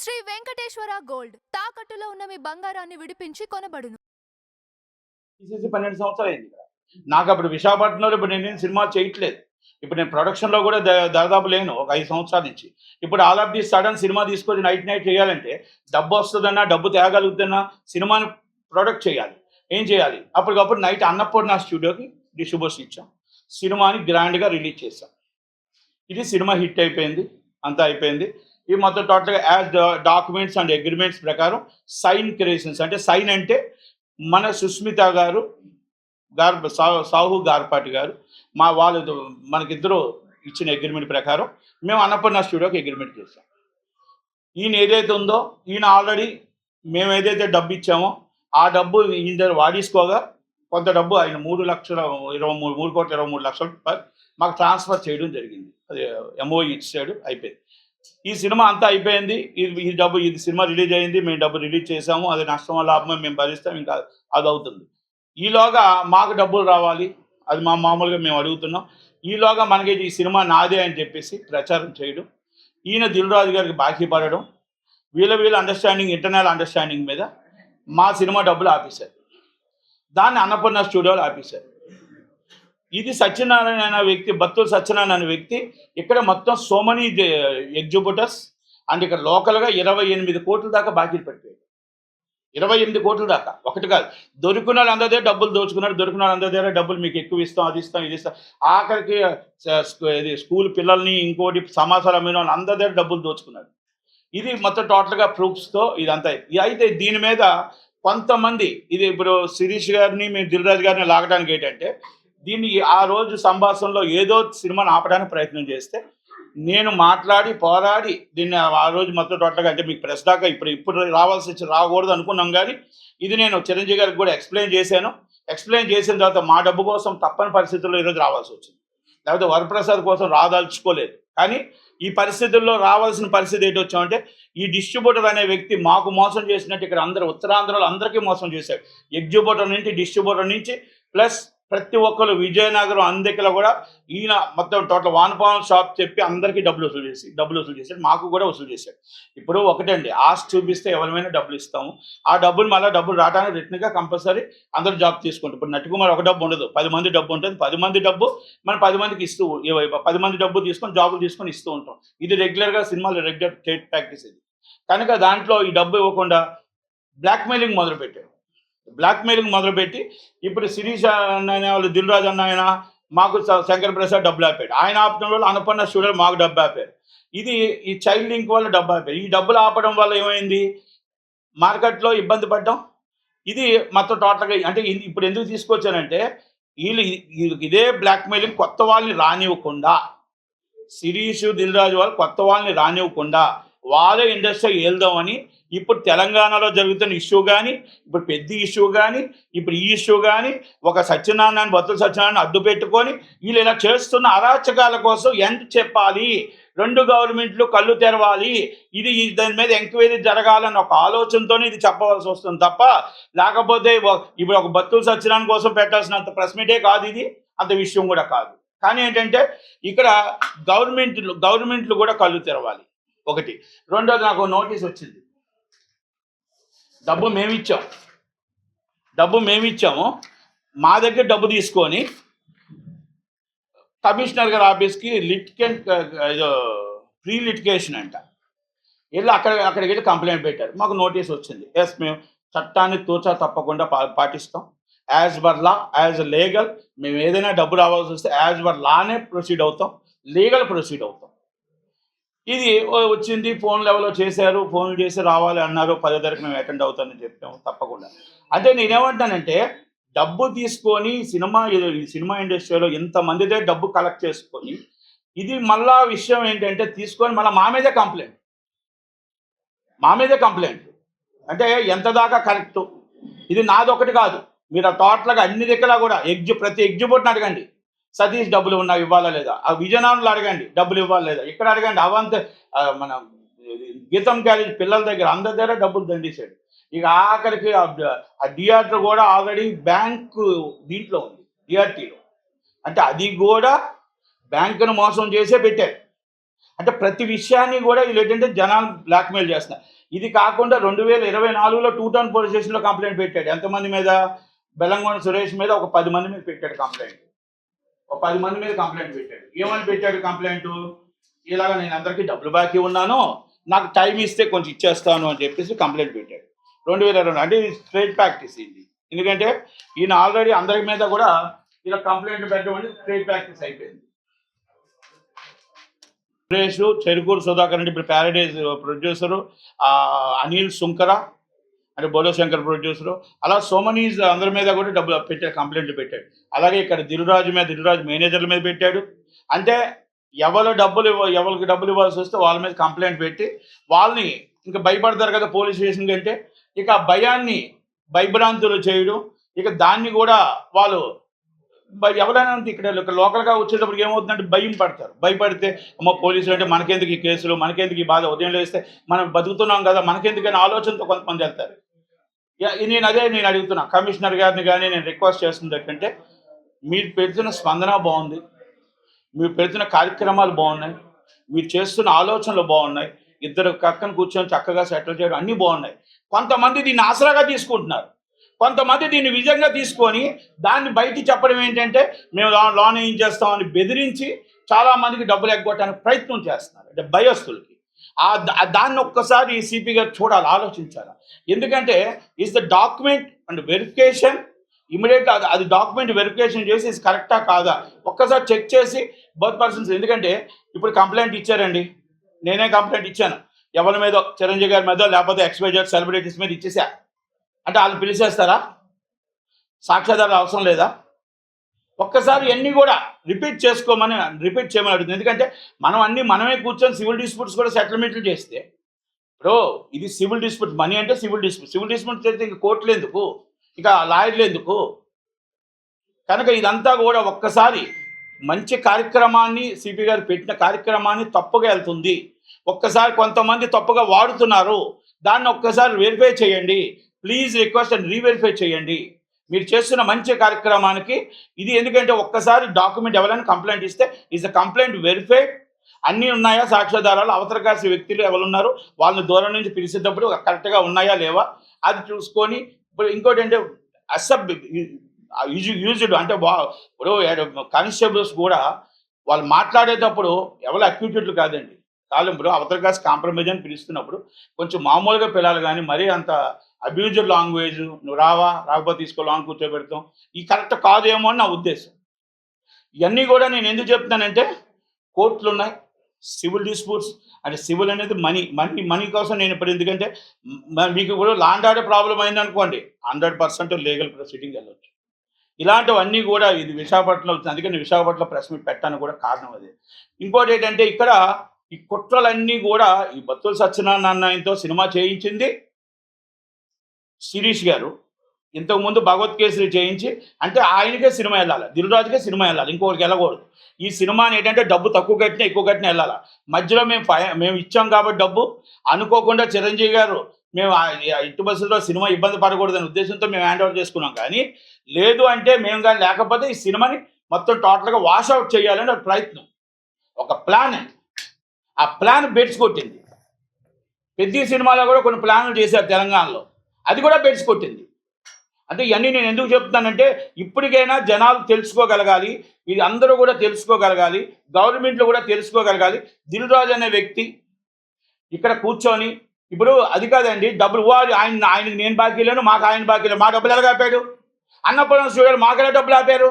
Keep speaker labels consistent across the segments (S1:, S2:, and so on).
S1: Shri Venkateswara gold తాకట్టులో ఉన్న మీ బంగారాన్ని విడిపించి కొనబడును.
S2: తీసేసి 12 సంవత్సరాలు అయింది ఇక్కడ. నాకు అప్పుడు విశాఖపట్నంలో ఇప్పుడు నేను సినిమా చేయట్లేదు. ఇప్పుడు నేను ప్రొడక్షన్‌లో కూడా దాదాపు లేను ఒక 5 సంవత్సరాల నుంచి. ఇప్పుడు all of the sudden cinema తీసుకొని నైట్ చేయాలంటే డబ్బొస్తదన్నా, డబ్బు తేగలుగుతున్నా సినిమాని ప్రొడక్ట్ చేయాలి. ఏం చేయాలి? అప్పటికప్పుడు నైట్ అన్నపూర్ణ స్టూడియోకి డిస్ట్రిబ్యూషన్ ఇచ్చాం. సినిమాని గ్రాండ్‌గా రిలీజ్ చేశాం. ఇది సినిమా హిట్ అయిపోయింది. అంతా అయిపోయింది. ఈ మొత్తం టోటల్‌గా యాజ్ డాక్యుమెంట్స్ అండ్ అగ్రీమెంట్స్ ప్రకారం సైన్ క్రియేషన్స్ అంటే సైన్ అంటే మన సుస్మిత గారు సాహు గార్పాటి గారు వాళ్ళు మనకిద్దరు ఇచ్చిన అగ్రిమెంట్ ప్రకారం మేము అన్నపూర్ణ స్టూడియోకి అగ్రిమెంట్ చేసాం. ఈయన ఏదైతే ఉందో ఈయన ఆల్రెడీ మేము ఏదైతే డబ్బు ఇచ్చామో ఆ డబ్బు ఈయన దగ్గర వాడేసుకోగా కొంత డబ్బు ఆయన 3,23,23,00,000 మాకు ట్రాన్స్ఫర్ చేయడం జరిగింది. అది ఎంఓఈ ఇచ్చాడు, అయిపోయింది. ఈ సినిమా అంతా అయిపోయింది. ఇది సినిమా రిలీజ్ అయింది, మేము డబ్బు రిలీజ్ చేసాము. అది నష్టం లాభం మేము భరిస్తాం, ఇంకా అది అవుతుంది. ఈలోగా మాకు డబ్బులు రావాలి, అది మామూలుగా మేము అడుగుతున్నాం. ఈలోగా మనకి ఈ సినిమా నాదే అని చెప్పేసి ప్రచారం చేయడం, ఈయన దిల్ రాజు గారికి బాకీ పడడం, వీళ్ళ అండర్స్టాండింగ్ ఇంటర్నల్ అండర్స్టాండింగ్ మీద మా సినిమా డబ్బులు ఆపేశారు. దాన్ని అన్నపూర్ణ స్టూడియోలో ఆపేశారు. ఇది సత్యనారాయణ అనే వ్యక్తి, బత్తుల సత్యనారాయణ అనే వ్యక్తి ఇక్కడ మొత్తం సో మెనీ ఎగ్జిబిటర్స్ అండ్ ఇక్కడ లోకల్గా 28 కోట్ల దాకా బాకీలు పెట్టాడు. 28 కోట్ల దాకా, ఒకటి కాదు. దొరికిన వాళ్ళందరి దగ్గర డబ్బులు దోచుకున్నారు. దొరికిన వాళ్ళందరి దగ్గర డబ్బులు మీకు ఎక్కువ ఇస్తాం, అది ఇస్తాం, ఇది ఇస్తాం. ఆఖరికి ఇది స్కూల్ పిల్లల్ని ఇంకోటి సమాచారం అమ్మిన వాళ్ళు అందరి దగ్గర డబ్బులు దోచుకున్నారు. ఇది మొత్తం టోటల్గా ప్రూఫ్స్తో ఇదంతా. అయితే దీని మీద కొంతమంది ఇది ఇప్పుడు శిరీష్ గారిని మేము దిల్ రాజు గారిని లాగడానికి ఏంటంటే దీన్ని ఆ రోజు సంభాషణలో ఏదో సినిమాని ఆపడానికి ప్రయత్నం చేస్తే నేను మాట్లాడి పోరాడి దీన్ని ఆ రోజు మొత్తం టోటల్గా అంటే మీకు ప్రెస్ దాకా ఇప్పుడు రాకూడదు అనుకున్నాం. కానీ ఇది నేను చిరంజీవి గారికి కూడా ఎక్స్ప్లెయిన్ చేశాను. ఎక్స్ప్లెయిన్ చేసిన తర్వాత మా డబ్బు కోసం తప్పని పరిస్థితుల్లో ఈరోజు రావాల్సి వచ్చింది. లేకపోతే వరప్రసాద్ కోసం రాదలుచుకోలేదు. కానీ ఈ పరిస్థితుల్లో రావాల్సిన పరిస్థితి ఏంటి వచ్చామంటే ఈ డిస్ట్రిబ్యూటర్ అనే వ్యక్తి మాకు మోసం చేసినట్టు ఇక్కడ అందరూ ఉత్తరాంధ్రలో అందరికీ మోసం చేశాడు. ఎగ్జిబ్యూటర్ నుంచి డిస్ట్రిబ్యూటర్ నుంచి ప్లస్ ప్రతి ఒక్కరు విజయనగరం అందరికీ కూడా ఈయన మొత్తం టోటల్ వానపాలెం షాప్ చెప్పి అందరికీ డబ్బులు వసూలు చేశాడు. మాకు కూడా వసూలు చేశాడు. ఇప్పుడు ఒకటండి, ఆస్తి చూపిస్తే ఎవరిమైనా డబ్బులు ఇస్తాము. ఆ డబ్బులు మళ్ళీ డబ్బులు రావడానికి రిటర్న్గా కంపల్సరీ అందరూ జాబ్ తీసుకుంటారు. ఇప్పుడు నటికుమార్ ఒక డబ్బు ఉండదు, 10 మంది డబ్బు ఉంటుంది. 10 మంది డబ్బు మనం 10 మందికి ఇస్తూ 10 మంది డబ్బు తీసుకొని జాబులు తీసుకొని ఇస్తూ ఉంటాం. ఇది రెగ్యులర్గా సినిమాలు రెగ్యులర్ స్టేట్ ప్రాక్టీస్ ఇది. కనుక దాంట్లో ఈ డబ్బు ఇవ్వకుండా బ్లాక్మెయిలింగ్ మొదలుపెట్టి ఇప్పుడు శిరీష్ అన్న వాళ్ళు దిల్ రాజు అన్న ఆయన మాకు శంకర్ ప్రసాద్ డబ్బులు ఆపాడు. ఆయన ఆపడం వల్ల అన్నపూర్ణ స్టూడియో మాకు డబ్బు ఆపారు. ఇది ఈ చైల్డ్ లింక్ వల్ల డబ్బు ఆపారు. ఈ డబ్బులు ఆపడం వల్ల ఏమైంది, మార్కెట్లో ఇబ్బంది పడ్డాం. ఇది మొత్తం టోటల్గా అంటే ఇప్పుడు ఎందుకు తీసుకొచ్చానంటే వీళ్ళు ఇదే బ్లాక్మెయిలింగ్ కొత్త వాళ్ళని రానివ్వకుండా, శిరీష్ దిల్ రాజు వాళ్ళు కొత్త వాళ్ళని రానివ్వకుండా వాళ్ళే ఇండస్ట్రీ వెళ్దామని ఇప్పుడు తెలంగాణలో జరుగుతున్న ఇష్యూ కానీ, ఇప్పుడు పెద్ద ఇష్యూ కానీ, ఇప్పుడు ఈ ఇష్యూ కానీ ఒక సత్యనారాయణ బత్తుల సత్యనారాయణ అడ్డు పెట్టుకొని వీళ్ళు ఇలా చేస్తున్న అరాచకాల కోసం ఎంత చెప్పాలి, 2 గవర్నమెంట్లు కళ్ళు తెరవాలి, ఇది దాని మీద ఎంక్వైరీ జరగాలని ఒక ఆలోచనతోనే ఇది చెప్పవలసి వస్తుంది తప్ప లేకపోతే ఇప్పుడు ఒక బత్తుల సత్యనారాయణ కోసం పెట్టాల్సినంత ప్రెస్ మీటే కాదు, ఇది అంత విషయం కూడా కాదు. కానీ ఏంటంటే ఇక్కడ గవర్నమెంట్లు కూడా కళ్ళు తెరవాలి ఒకటి. రెండోది నాకు నోటీస్ వచ్చింది. డబ్బు మేమిచ్చాము, మా దగ్గర డబ్బు తీసుకొని కమిషనర్ గారి ఆఫీస్కి ప్రీ లిటికేషన్ అంట వెళ్ళి అక్కడికి వెళ్ళి కంప్లైంట్ పెట్టారు. మాకు నోటీస్ వచ్చింది. ఎస్, మేము చట్టాన్ని తూచా తప్పకుండా పాటిస్తాం. As per law, as legal, మేము ఏదైనా డబ్బు రావాల్సి వస్తే యాజ్ పర్ లానే ప్రొసీడ్ అవుతాం, లీగల్ ప్రొసీడ్ అవుతాం. ఇది వచ్చింది, ఫోన్ లెవెల్లో చేశారు, ఫోన్లు చేసి రావాలి అన్నారు. 10వ తారీఖు మేము అటెండ్ అవుతామని చెప్పాము, తప్పకుండా. అంటే నేనేమంటానంటే డబ్బు తీసుకొని సినిమా ఇండస్ట్రీలో ఇంతమంది దగ్గర డబ్బు కలెక్ట్ చేసుకొని ఇది మళ్ళా విషయం ఏంటంటే తీసుకొని మళ్ళీ మా మీదే కంప్లైంట్ అంటే ఎంత దాకా కరెక్టు. ఇది నాదొకటి కాదు, మీరు టోటల్గా అన్ని దగ్గర కూడా ప్రతి ఎగ్జిబిట్ని అడగండి, సతీష్ డబ్బులు ఉన్నా ఇవ్వాలా లేదా, ఆ విజయనగరంలో అడగండి డబ్బులు ఇవ్వాలి లేదా, ఇక్కడ అడగండి అవంత మన గీతం కాలేజ్ పిల్లల దగ్గర అందరి దగ్గర డబ్బులు దండేశాడు. ఇక ఆఖరికి ఆ థియేటర్ కూడా ఆల్రెడీ బ్యాంకు దీంట్లో ఉంది, థియేటర్లో. అంటే అది కూడా బ్యాంకును మోసం చేసే పెట్టారు. అంటే ప్రతి విషయాన్ని కూడా వీళ్ళు ఏంటంటే జనాలు బ్లాక్మెయిల్ చేస్తున్నారు. ఇది కాకుండా 2024లో 2 టౌన్ పోలీస్ స్టేషన్లో కంప్లైంట్ పెట్టాడు. ఎంతమంది మీద? బెల్లంకొండ సురేష్ మీద ఒక 10 మంది మీద పెట్టాడు కంప్లైంట్. ఒక 10 మంది మీద కంప్లైంట్ పెట్టాడు. ఏమని పెట్టాడు కంప్లైంట్? ఇలాగ నేను అందరికీ డబ్బులు బాకీ ఉన్నాను, నాకు టైం ఇస్తే కొంచెం ఇచ్చేస్తాను అని చెప్పేసి కంప్లైంట్ పెట్టాడు 2022. అంటే ఇది స్ట్రైట్ ప్రాక్టీస్ ఇది. ఎందుకంటే ఈయన ఆల్రెడీ అందరి మీద కూడా ఇలా కంప్లైంట్ పెట్టడం అంటే స్ట్రైట్ ప్రాక్టీస్ అయిపోయింది. సురేష్, చెరుకూరు సుధాకర్ అంటే ఇప్పుడు ప్యారడైజ్ ప్రొడ్యూసరు, అనిల్ సుంకర అంటే బోలో శంకర్ ప్రొడ్యూసరు, అలా సోమనీస్ అందరి మీద కూడా డబ్బులు పెట్టాడు, కంప్లైంట్లు పెట్టాడు. అలాగే ఇక్కడ దిల్రాజు మేనేజర్ల మీద పెట్టాడు. అంటే ఎవరికి డబ్బులు ఇవ్వాల్సి వస్తే వాళ్ళ మీద కంప్లైంట్ పెట్టి వాళ్ళని ఇంకా భయపడతారు కదా పోలీస్ స్టేషన్ కంటే, ఇక భయాన్ని భయభ్రాంతులు చేయడం, ఇక దాన్ని కూడా వాళ్ళు ఎవరైనా ఇక్కడ లోకల్గా వచ్చేటప్పుడు ఏమవుతుందంటే భయం పడతారు. భయపడితే అమ్మ పోలీసులు అంటే మనకెందుకు ఈ కేసులు, మనకెందుకు ఈ బాధ, ఉదయం లేస్తే మనం బతుకుతున్నాం కదా మనకెందుకని ఆలోచనతో కొంతమంది వెళ్తారు. నేను అడుగుతున్నా కమిషనర్ గారిని కానీ నేను రిక్వెస్ట్ చేస్తుంది ఏంటంటే, మీరు పెడుతున్న స్పందన బాగుంది, మీరు పెడుతున్న కార్యక్రమాలు బాగున్నాయి, మీరు చేస్తున్న ఆలోచనలు బాగున్నాయి, ఇద్దరు పక్కన కూర్చొని చక్కగా సెటిల్ చేయడం అన్నీ బాగున్నాయి. కొంతమంది దీన్ని ఆసరాగా తీసుకుంటున్నారు, కొంతమంది దీన్ని విజయంగా తీసుకొని దాన్ని బయటికి చెప్పడం ఏంటంటే మేము లోన్ ఏం చేస్తామని బెదిరించి చాలామందికి డబ్బులు ఎగ్గొట్టడానికి ప్రయత్నం చేస్తున్నారు, అంటే భయస్తులకి. దాన్ని ఒక్కసారి సిపి గారు చూడాలి, ఆలోచించాలి. ఎందుకంటే is the document and verification immediate అది డాక్యుమెంట్ వెరిఫికేషన్ చేసి ఇది కరెక్టా కాదా ఒక్కసారి చెక్ చేసి బోత్ పర్సన్స్. ఎందుకంటే ఇప్పుడు కంప్లైంట్ ఇచ్చారండి, నేనే కంప్లైంట్ ఇచ్చాను, ఎవరి మీద చిరంజీవి గారి మీద లేకపోతే ఎక్స్పైజెడ్ సెలబ్రిటీస్ మీద ఇచ్చేసా అంటే వాళ్ళు పిలిచేస్తారా? సాక్ష్యాధారాలు అవసరం లేదా? ఒక్కసారి అన్నీ కూడా రిపీట్ చేయమని అడుగుతుంది. ఎందుకంటే మనమే కూర్చొని సివిల్ డిస్ప్యూట్స్ కూడా సెటిల్మెంట్లు చేస్తే, ఇప్పుడు ఇది సివిల్ డిస్ప్యూట్, మనీ అంటే సివిల్ డిస్ప్యూట్ చేస్తే ఇంక కోర్టులు ఎందుకు, ఇక లాయర్లు ఎందుకు? కనుక ఇదంతా కూడా ఒక్కసారి మంచి కార్యక్రమాన్ని సిపి గారు పెట్టిన కార్యక్రమాన్ని తప్పుగా వెళ్తుంది, ఒక్కసారి కొంతమంది తప్పుగా వాడుతున్నారు, దాన్ని ఒక్కసారి వెరిఫై చేయండి ప్లీజ్, రిక్వెస్ట్ అండ్ రీవెరిఫై చేయండి మీరు చేస్తున్న మంచి కార్యక్రమానికి ఇది. ఎందుకంటే ఒక్కసారి డాక్యుమెంట్ ఎవరైనా కంప్లైంట్ ఇస్తే ఈజ్ అ కంప్లైంట్ వెరిఫైడ్, అన్నీ ఉన్నాయా సాక్ష్యాధారాలు, అవతల కాసి వ్యక్తులు ఎవరున్నారు వాళ్ళని దూరం నుంచి పిలిచేటప్పుడు కరెక్ట్గా ఉన్నాయా లేవా అది చూసుకొని. ఇప్పుడు ఇంకోటి అంటే యూజ్డ్ అంటే ఇప్పుడు కానిస్టేబుల్స్ కూడా వాళ్ళు మాట్లాడేటప్పుడు ఎవరు అక్యూటెడ్లు కాదండి, బ్రో అవతల కాసి కాంప్రమైజ్ అని పిలుస్తున్నప్పుడు కొంచెం మామూలుగా పిల్లలు, కానీ మరీ అంత అబ్యూజ్డ్ లాంగ్వేజ్ నువ్వు రాకపోతే తీసుకో లాంగ్ కూర్చోబెడతాం ఈ కరెక్ట్ కాదేమో అని నా ఉద్దేశం. ఇవన్నీ కూడా నేను ఎందుకు చెప్తున్నానంటే కోర్టులు ఉన్నాయి, సివిల్ డిస్ప్యూట్స్ అంటే సివిల్ అనేది మనీ కోసం నేను ఇప్పుడు, ఎందుకంటే మీకు కూడా లాండ్ ఆర్డర్ ప్రాబ్లం అయిందనుకోండి 100% లీగల్ ప్రొసీడింగ్ వెళ్ళొచ్చు. ఇలాంటివన్నీ కూడా ఇది విశాఖపట్నంలో వచ్చింది, అందుకని విశాఖపట్నంలో ప్రెస్ మీట్ పెట్టడానికి కూడా కారణం అదే. ఇంకోటి ఏంటంటే ఇక్కడ ఈ కుట్రలన్నీ కూడా ఈ బత్తుల సత్యనారాయణ ఆయనతో సినిమా చేయించింది శిరీష్ గారు, ఇంతకుముందు భగవత్ కేసరి చేయించి, అంటే ఆయనకే సినిమా వెళ్ళాలి, దిల్రాజుకే సినిమా వెళ్ళాలి, ఇంకొకరికి వెళ్ళకూడదు. ఈ సినిమాని ఏంటంటే డబ్బు తక్కువ కట్టినా ఎక్కువ కట్టినా వెళ్ళాలి. మధ్యలో మేము ఇచ్చాం కాబట్టి డబ్బు అనుకోకుండా చిరంజీవి గారు మేము ఇటు బస్సులో సినిమా ఇబ్బంది పడకూడదనే ఉద్దేశంతో మేము హ్యాండ్ ఓవర్ చేసుకున్నాం. కానీ లేదు అంటే మేము కానీ లేకపోతే ఈ సినిమాని మొత్తం టోటల్గా వాషౌట్ చేయాలని ఒక ప్రయత్నం, ఒక ప్లాన్. ఆ ప్లాన్ బెడ్స్ కొట్టింది. పెద్ద సినిమాలో కూడా కొన్ని ప్లాన్లు చేశారు తెలంగాణలో, అది కూడా బెడ్స్ కొట్టింది. అంటే ఇవన్నీ నేను ఎందుకు చెప్తున్నానంటే ఇప్పటికైనా జనాలు తెలుసుకోగలగాలి, ఇది అందరూ కూడా తెలుసుకోగలగాలి, గవర్నమెంట్లో కూడా తెలుసుకోగలగాలి. దిల్రాజు అనే వ్యక్తి ఇక్కడ కూర్చొని ఇప్పుడు అది కాదండి డబ్బులు ఆయనకి నేను బాకీ లేను, మాకు ఆయన బాకీ లేను, మా డబ్బులు ఎలా ఆపాడు? అన్నపూర్ణ స్టూడియోలు మాకు ఎలా డబ్బులు ఆపారు?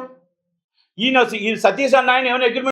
S2: ఈ సతీష్ అన్న ఆయన ఏమైనా అగ్రిమెంట్